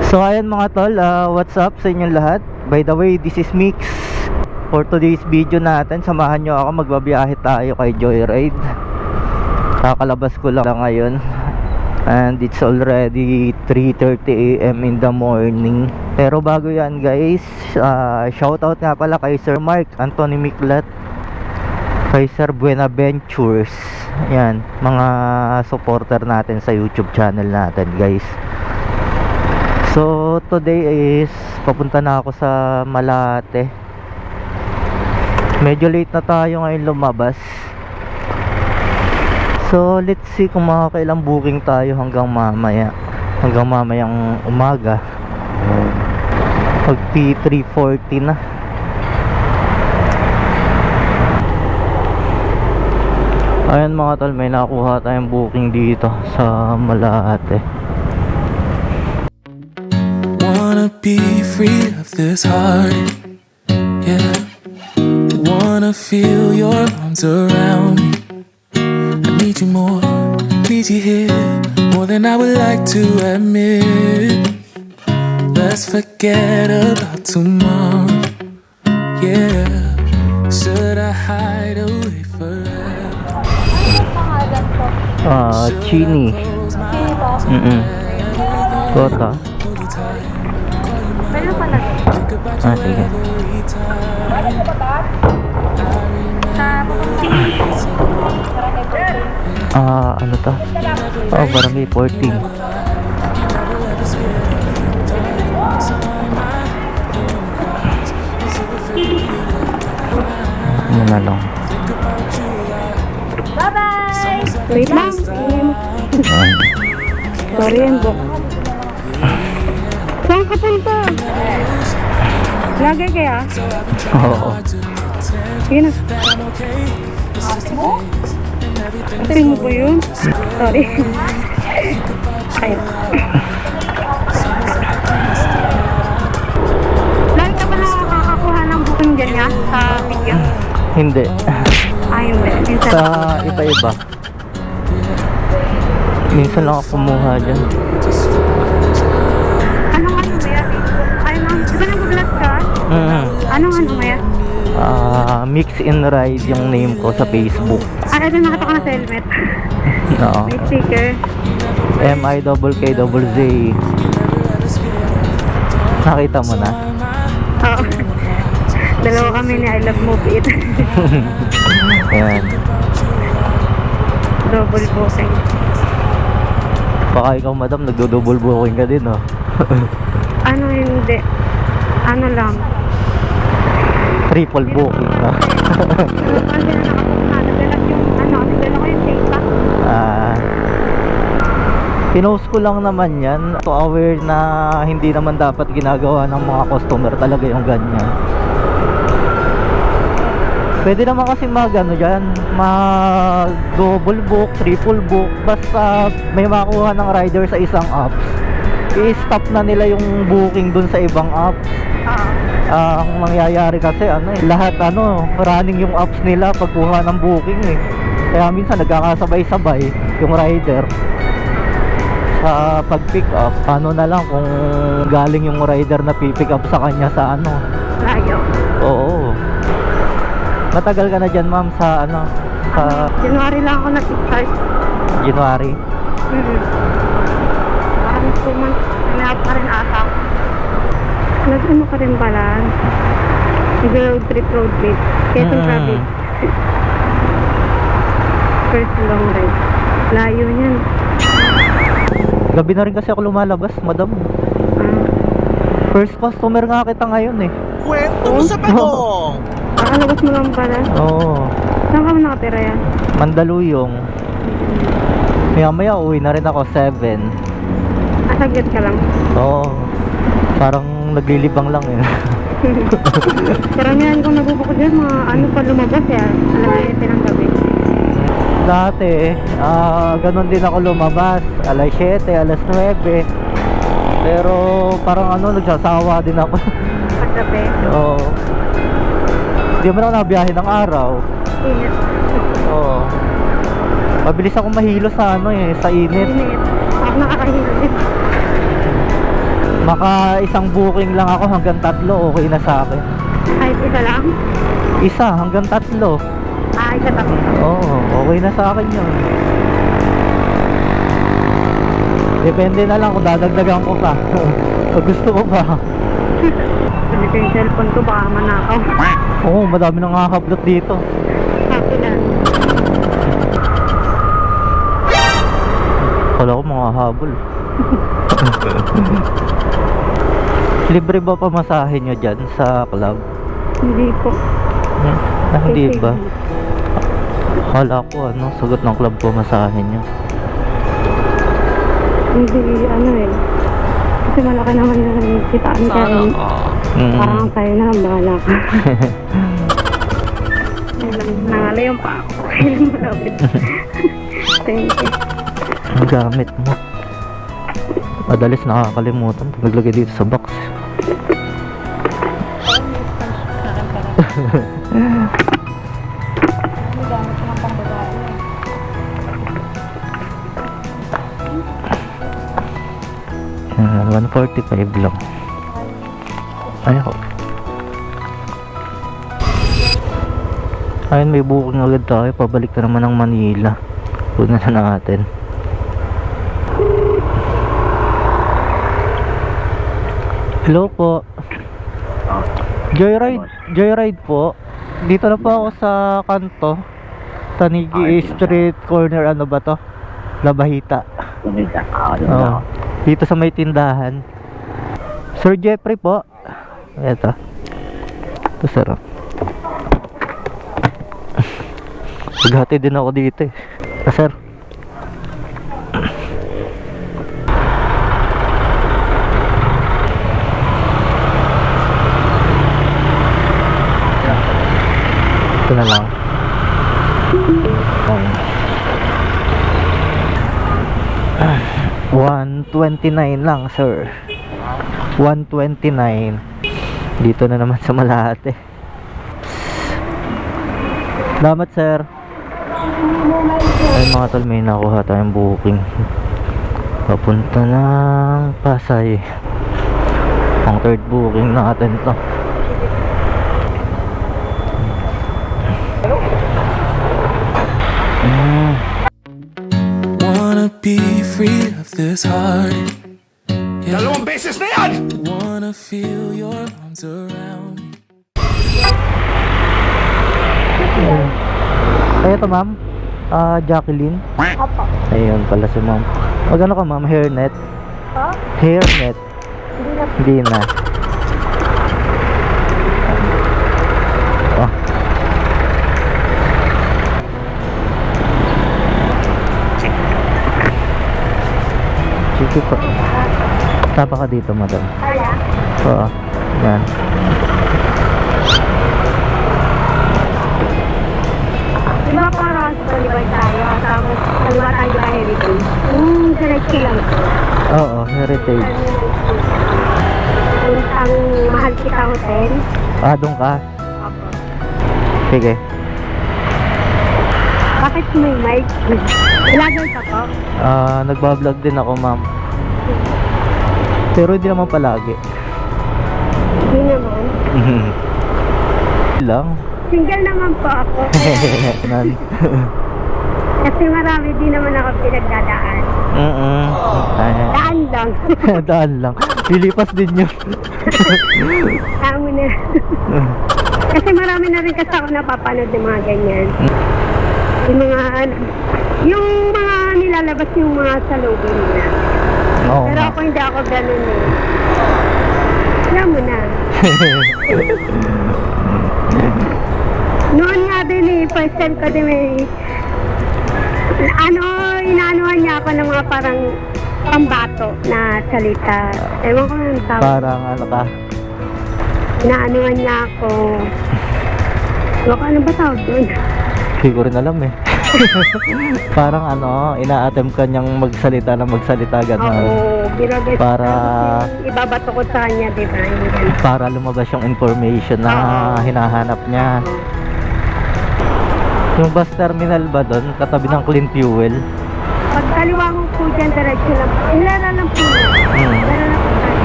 So ayan mga tol, what's up sa inyong lahat? By the way, this is Mix. For today's video natin, samahan nyo ako, magbabiyahe tayo kay Joyride. Kakalabas ko lang ngayon. And it's already 3:30 AM in the morning. Pero bago yan guys, shoutout nga pala kay Sir Mark Anthony Miklat, kay Sir Buenaventures. Yan, mga supporter natin sa YouTube channel natin guys. So today is papunta na ako sa Malate. Medyo late na tayo ngayon lumabas. So let's see kung makakailang booking tayo hanggang mamaya. Hanggang mamayang umaga. Pag P3:40 na. Ayan mga tol, may nakuha tayong booking dito sa Malate. Wanna be free of this heart, yeah. Wanna feel your arms around me. I need you more, need you here, more than I would like to admit. Let's forget about tomorrow, yeah. Should I hide away forever? Chini. Kota. Meron pa na. Sige. Ano to? Barangay 14. Ano na lang. Bye-bye! Wait lang. Sorry yan, Bok. Saan ka punta? Lagay kaya? Oo. Sige na. Ate mo? Ate mo ba yun? Sorry. Ayun. Lagi ka ba nakakakuha ng booking dyan nga sa video? Hindi. Hindi. Minsan. Sa iba-iba. Minsan lang ako kumuha dyan. Anong ano ba yan? Di ba nag-vlog ka? Anong ano ba yan? Mix and Ride yung name ko sa Facebook. Ito nakita ko na sa helmet. Oo. May sticker. MIKKZ. Nakita mo na? Oo. Dalawa kami ni I Love Move It. Ayan. Double booking. Baka ikaw madam, nagdo-double booking ka din, oh. Ano hindi? Ano lang? Triple booking, no? Kasi nadalag yung nagdala ko yung data. Pinost ko lang naman yan. So aware na hindi naman dapat ginagawa ng mga customer talaga yung ganyan. Pwede naman kasi mag double book, triple book, basta may makuha ng rider sa isang apps, i-stop na nila yung booking dun sa ibang apps. Ang mangyayari kasi lahat running yung apps nila pagkuha ng booking eh. Kaya minsan nagkakasabay-sabay yung rider sa pag-pick up. Paano na lang kung galing yung rider na pick up sa kanya sa Layo. Oo. Matagal ka na dyan ma'am sa sa January lang ako nag-charge. January? Parang 2 months. Kaya pa rin ata. Nag-ano ka rin pala? Road trip. Quezon Province. First long ride. Layo niyan. Gabi na rin kasi ako lumalabas, madam. First customer nga kita ngayon eh. Kwento mo sa pagong! Nakalabas mo lang pala. Oo. Saan ka mo nakatira yan? Mandaluyong. Maya uwi na rin ako 7. Saglit ka lang. Oo. Parang naglilibang lang eh. Karamihan kong nabubukod dyan, mga pa lumabas yan. Alas 7 ng gabi. Dati, ganun din ako lumabas. Alas 7, alas 9. Pero parang nagsasawa din ako. Paggabi. Oo. Hindi mo na ako nabiyahe ng araw. Init. Oo. Mabilis ako mahilo sa sa init. Init. Ako nakakahilip. Maka isang booking lang ako hanggang 3, okay na sa akin. Kahit isa lang? Isa hanggang 3. Isa tapos. Oo, okay na sa akin yun. Depende na lang kung dadagdagan ko pa. Kung gusto ko pa. Kasi yung cellphone ko baka manakaw. Oo, madami nang nakakablot dito. Happy na. Wala ko mga habol. Libre ba pamasahe nyo dyan sa club? Hindi po. Hindi ba? Kala ko sagot ng club pamasahe nyo. Hindi, kasi malaki naman yung kitaan kayo. Parang kayo na lang, bahala ka. Nangalayon pa ako. Malapit. Thank you. Ang gamit mo. Madalas nakakalimutan pag naglagay dito sa box. Yan, 145 lang. Ayun. Ayun, may booking agad tayo. Pabalik na naman ng Manila. Punan na natin. Hello po. Joyride po. Dito na po ako sa kanto. Tanigi Street corner, ano ba to? Labahita. Oh. Dito sa may tindahan. Sir Jeffrey po. Ito. Ito sir. Naghati din ako dito eh. Sir. Ito na lang. 129 lang sir. 129. Dito na naman sa Malate. Salamat sir. Ay mga tol, may nakuha tayong booking papunta ng Pasay. Ang third booking natin to. Wanna be free of this heart. Yeah. Dalawang beses na yan! Wanna feel your arms around me. Kaya to ma'am, Jacqueline. Opo. Ayun pala si ma'am. Magano ka ma'am, hairnet? Ha? Hairnet. Hindi na. Oh. Sige po. Tapa ka dito madam. Kaya? Oo. Yan. Di ba parang sa libay tayo? Tapos kaliwa tayo ba heritage? Diretso lang. Oo, heritage. Ang mahal kita hotel. Doon ka? Opo. Sige. Bakit may mic? Vlogger ka po? Nagbablog din ako ma'am. Pero hindi naman palagi. Hindi naman. Lang. Single naman po ako. Nan. Kasi marami din naman ako pinagdadaan. Daan lang. Daan lang. Lilipas din yun. Tama na. Kasi marami na rin kasi ako napapanood ng mga ganyan. Yung mga nilalabas yung mga salubin nila. Oo Pero nga. ako hindi ako ganun eh. Alam mo na. Noon nga din eh, first time ko din may inaanuhan niya ako ng mga parang pambato na salita. Ewan ko ng tawag. Parang ano ka. Inaanuhan niya ako. Ewan ko, ano ba tawag doon? Hindi ko rin alam eh. Parang ina-attempt ka niyang magsalita gano'n. Oo, birabe. Para- Ibabato ko sa kanya, di ba? Yung ganun. Para lumabas yung information na Oo. hinahanap niya. Yung bus terminal ba doon? Katabi ng Clean Fuel? Pag kaliwa ko po dyan, diretso lang. Ilera lang po. Ilera lang po tayo.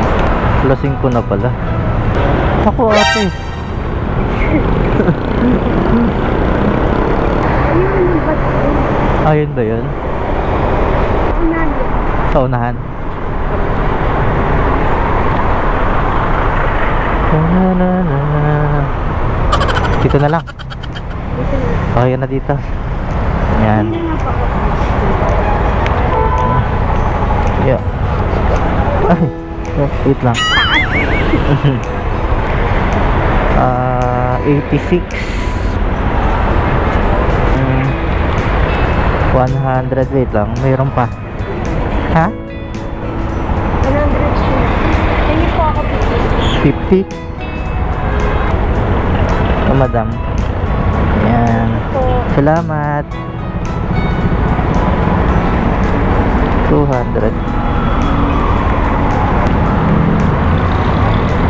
Lasing ko na pala. Ako ate. Ayun ba yun? Sa unahan? Dito na lang. Okay na dito. Yan. Yeah. Ay, wait lang. 86 100, wait lang, mayroon pa. Ha? 50? Oh, madam. Yan. Salamat. 200.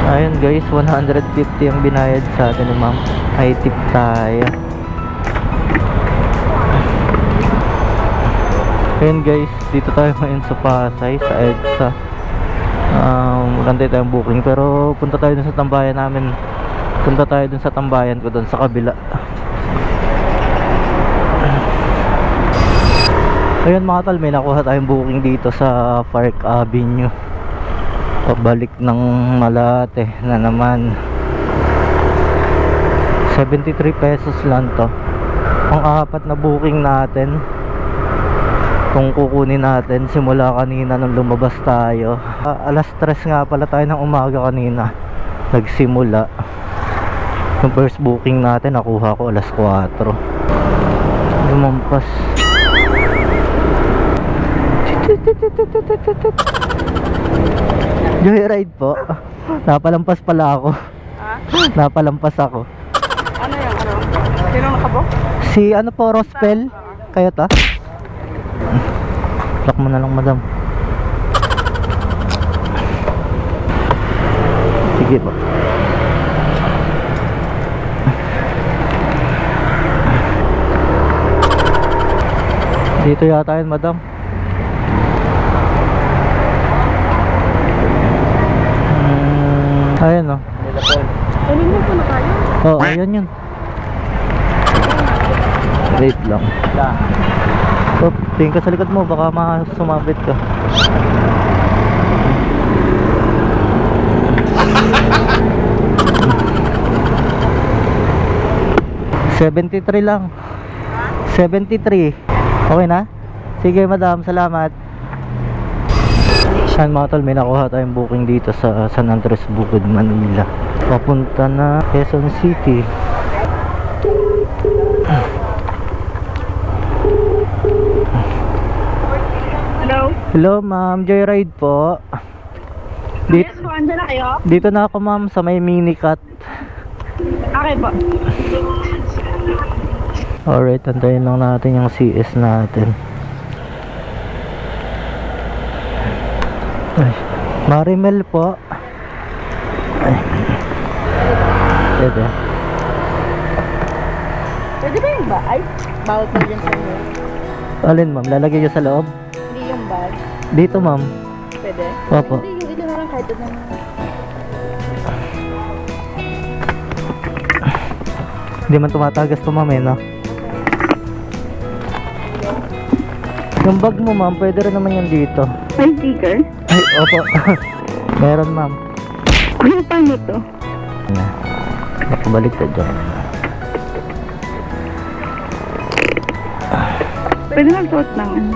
Ayun guys, 150 ang binayad sa atin ni ma'am. Ay tip tayo. Ayun guys, dito tayo ngayon sa Pasay, sa EDSA. Rantay tayong booking, pero punta tayo dun sa tambayan namin. Punta tayo dun sa tambayan ko dun sa kabila. Ayun mga tol, may nakuha tayong booking dito sa Park Avenue. Pabalik ng Malate na naman. 73 pesos lang to. Ang apat na booking natin kung kukunin natin simula kanina nung lumabas tayo. Alas 3 nga pala tayo ng umaga kanina nagsimula. Yung first booking natin nakuha ko alas 4. Lumampas. Joyride po. Napalampas pala ako. Napalampas ako. Ano yan? Sino nakabok? Si ano po, Rospel? Kayo ta? Lock mo na lang madam. Sige po. Dito yata yun madam. Ayan o. Alin mo po na kayo? Oo, ayan yun. Wait lang. So, tingin ka sa likod mo, baka sumabit ka. $73 lang. 73. Okay na? Sige madam, salamat. Yan mga tol, may nakuha tayong booking dito sa San Andres Bukid, Manila. Papunta na Quezon City. Hello? Hello ma'am, joyride po. Yes po, andyan na kayo? Dito na ako ma'am sa may minicut. Okay po. Alright, antayin lang natin yung CS natin. Ay, Marimel po. Ay. Pwede. Pwede ba yung bag? Ay, bawal pa dyan sa inyo. Alin ma'am, lalagay nyo sa loob? Hindi yung bag. Dito ma'am. Pwede? Opo. Hindi, yung ito na lang kahit doon. Hindi man tumatagas to ma'am eh, no? Yung bag mo ma'am, pwede rin naman yan dito. May sticker? Ay, opo. Meron ma'am. Ano paano to? Na. Nakabalik ka dyan. Pwede lang suot ng ano.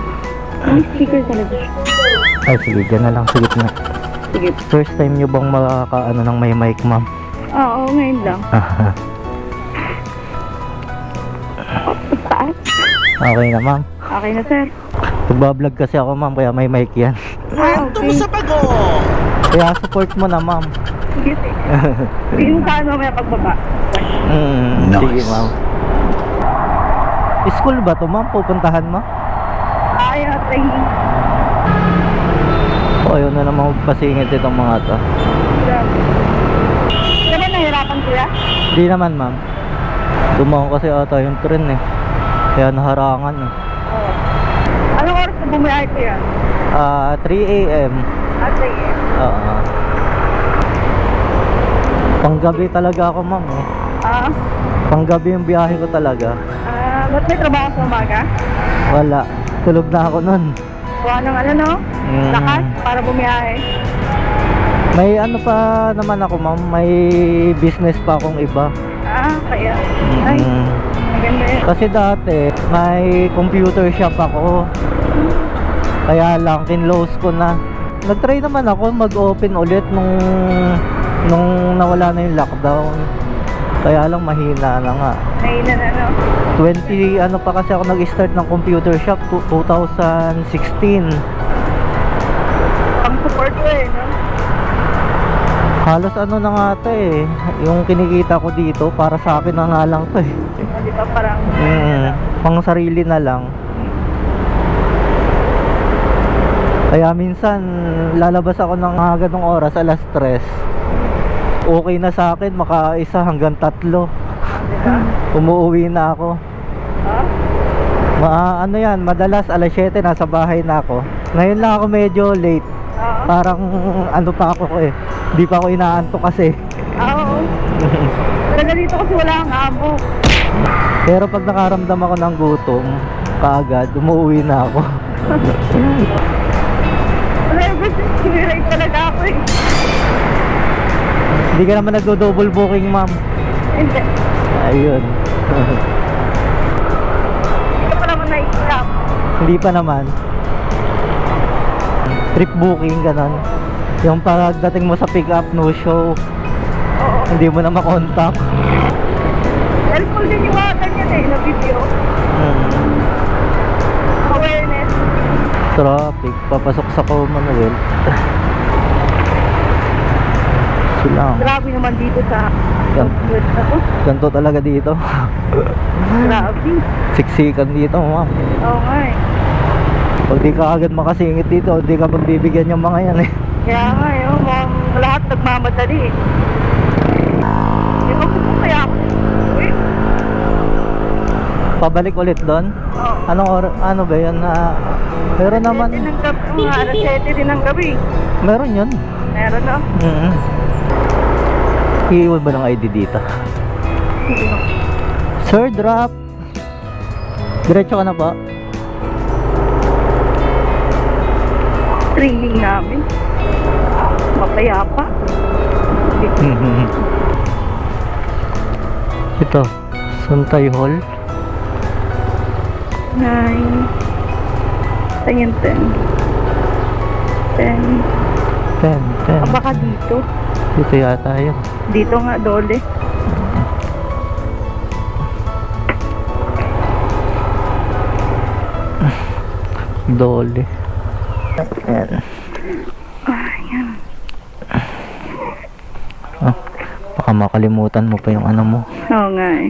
May sticker talaga. Ay, sige, dyan na lang. Sige na. Sige. First time nyo bang makakaano ng may mic ma'am? Oo, ngayon lang. Taas? Okay na ma'am. Okay na, sir. Nagbablog kasi ako ma'am, kaya may mic yan. Okay. Kaya support mo na ma'am. Sige, sige. Sige mo paano may pagbaba. Sige ma'am. School ba to ma'am? Pupuntahan mo? Ay, training. O ayaw na naman magpasingit itong mga to. Hindi ba nahirapan kuya? Hindi naman ma'am. Dumaan kasi ata yung tren eh. Kaya naharangan eh. Oo. Anong oras na bumiyahe kuya? 3 AM. At 3 a.m. Oo. Panggabi talaga ako, ma'am eh. Ah, Panggabi yung biyahe ko talaga. ba't may trabaho sa umaga? Wala. Tulog na ako nun. Kuha ng ano, no? Mm. Lakas para bumiyahe. May ano pa naman ako, ma'am. May business pa akong iba. Kaya. Ay, Mm. maganda yun. Kasi dati, may computer shop ako. Kaya lang, kinlose ko na. Nag-try naman ako mag-open ulit nung nawala na yung lockdown. Kaya lang, mahina na nga. Nailan ano. 20, ano pa kasi ako nag-start ng computer shop, 2016. Pang support ko eh, no? Halos ano na nga to eh. Yung kinikita ko dito, para sa akin na nga lang to eh. Di ba parang... Pang sarili na lang. Kaya minsan lalabas ako ng mga ganong oras, alas 3. Okay na sa akin, makaisa hanggang 3. Umuwi na ako. Ano yan, madalas alas 7 nasa bahay na ako. Ngayon lang ako medyo late. Parang ano pa ako eh. Hindi pa ako inaantok kasi. Oo. Talaga dito kasi wala kang amo. Pero pag nakaramdam ako ng gutom, kaagad, umuwi na ako. Sinirate talaga ako eh. Hindi ka naman nagdo-double booking, ma'am. Hindi. Ayun. Hindi pa naman na-stop. Hindi pa naman. Trip booking, ganon. Yung pagdating mo sa pick up, no show. Oo. Hindi mo na makontak. Helpful din yung mga ganyan eh, na video. Awareness. Traffic, papasok sa Commonwealth. Silang. Grabe naman dito sa... Yan. Ako. Ganto talaga dito. Grabe. Siksikan dito, ma'am. Oo nga eh. Pag di ka agad makasingit dito, di ka pagbibigyan yung mga yan eh. Kaya nga eh, lahat nagmamadali eh. Hindi ko kaya ako. Uy. Pabalik ulit doon? Oo. Ano ba yun? Meron naman. Alas 7 din ng gabi. Meron yun. Meron na. Iiwan ba ng ID dito? Hindi na. Sir, drop. Diretso ka na ba? Training namin. Mapayapa. Ito, Suntay Hall. 9. Tingin 10. 10. 10. Baka dito. Dito yata yun. Dito nga, dole. Dole. Ayan. Ayan. Baka makalimutan mo pa yung ano mo. Oo nga eh.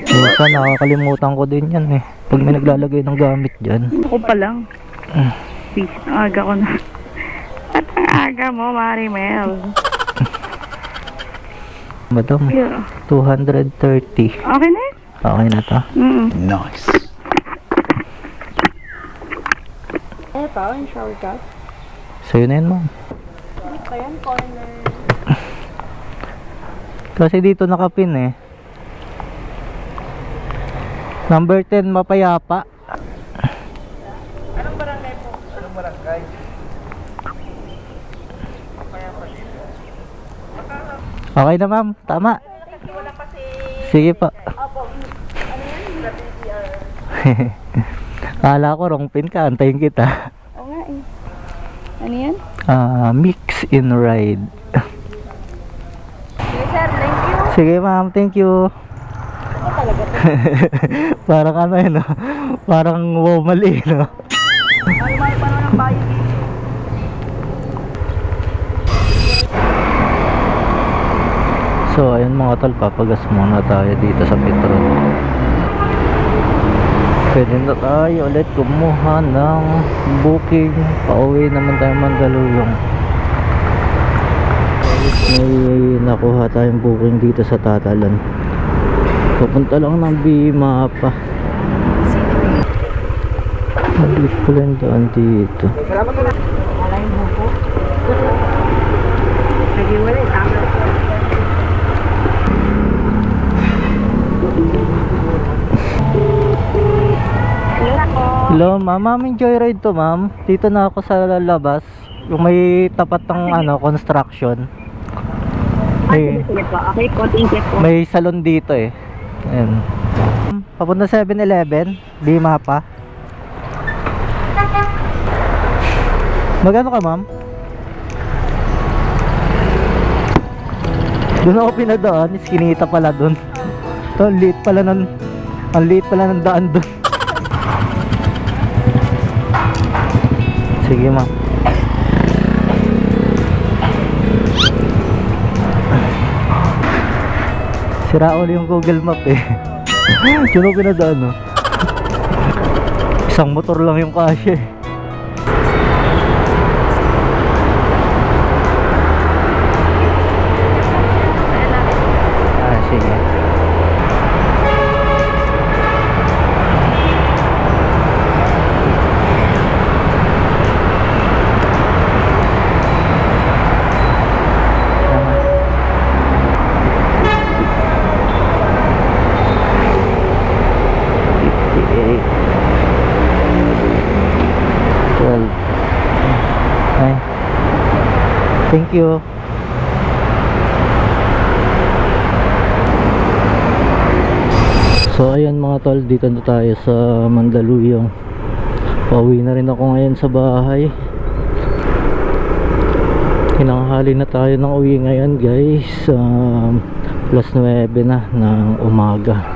Minsan nakakalimutan ko din yan eh. Pag may naglalagay ng gamit dyan. Ako pa lang. Peace. Ang aga ko na. At ang aga mo, Marimel. Madam, Yeah. 230. Okay na yun? Okay na to. Nice. Ito, yung shower cap. Sa'yo na yun, ma'am. Ito yan, corner. Kasi dito nakapin eh. Number 10, Mapayapa. Anong barangay po? Anong barangay? Okay na, ma'am. Tama. Wala kasi... Sige pa. Opo, ano yan? WCR. Kala ko wrong pin ka. Antayin kita. Oo nga eh. Ano yan? Mix in ride. Yes sir, thank you. Sige, ma'am. Thank you. Ako talaga to. Parang ano yun, no? Parang wow, mali, no? May pa naman ang bayo dito. So, ayun mga tol, papagas muna tayo dito sa Petron. Pwede na tayo ulit kumuha ng booking. Pauwi naman tayo Mandaluyong. May nakuha tayong booking dito sa Tatalan. Pupunta lang ng Bima pa. Maliit ko lang doon dito. Salamat ko na. Wala yung buko. Sige, wala. Tama. Hello, ma'am. Ma'am, joyride to, ma'am. Dito na ako sa labas. Yung may tapat ng construction. May, Sige po. Okay po. Thank you po. may salon dito eh. Ayan. Papunta 7-Eleven. Lima pa. Magano ka, ma'am? Doon ako pinadaan. Iskinita pala doon. Ito, ang liit pala ng daan doon. Sige, ma'am. Sira ulit yung Google Map eh. Yun ang pinadaan, no? Isang motor lang yung kasya eh. Ah, sige. Thank you. So ayan mga tol, dito na tayo sa Mandaluyong. Pauwi na rin ako ngayon sa bahay. Hinanghali na tayo ng uwi ngayon guys. Plus 9 na ng umaga.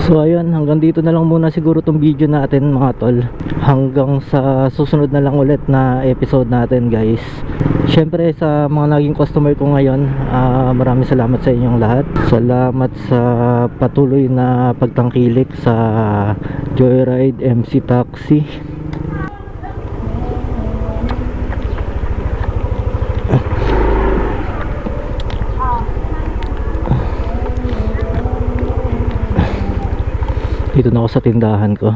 So ayun, hanggang dito na lang muna siguro tong video natin mga tol. Hanggang sa susunod na lang ulit na episode natin guys. Syempre sa mga naging customer ko ngayon, maraming salamat sa inyong lahat. Salamat sa patuloy na pagtangkilik sa Joyride MC Taxi. Dito na ako sa tindahan ko.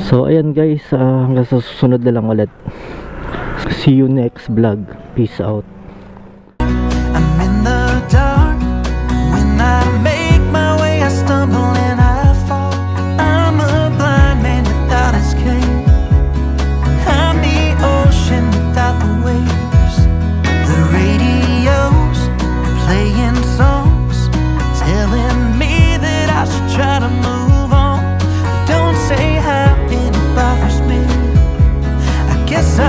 So ayan guys, hanggang sa susunod na lang ulit. See you next vlog. Peace out. I'm in the dark. When I make my way, I stumble and I fall. I'm a blind man without escape. I'm the ocean without the waves. The radio's playing songs, telling me that I should try to move on. Don't say how it bothers me. I guess